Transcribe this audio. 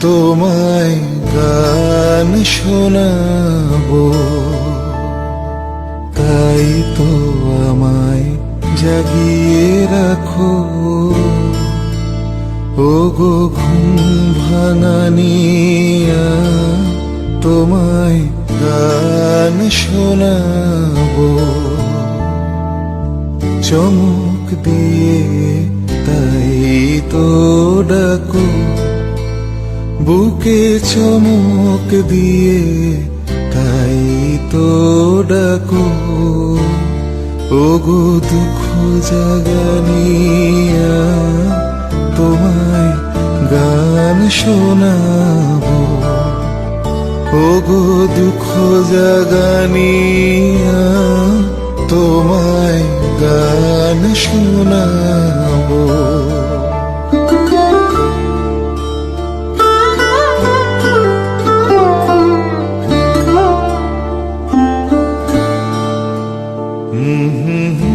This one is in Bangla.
তোমায় গান শোনাবো, তাই তো আমায় জাগিয়ে রাখো। ও গো ঘুম ভাঙানিয়া, তোমায় গান শোনাবো। চমক দিয়ে তাই তো ডাকো, বুকে চমক দিয়ে তাই তো ডাকো। ও গো দুঃখ জাগানিয়া, তোমায় গান শোনাবো। ও গো দুঃখ জাগানিয়া, তোমায় গান শোনাবো। Mm-hmm.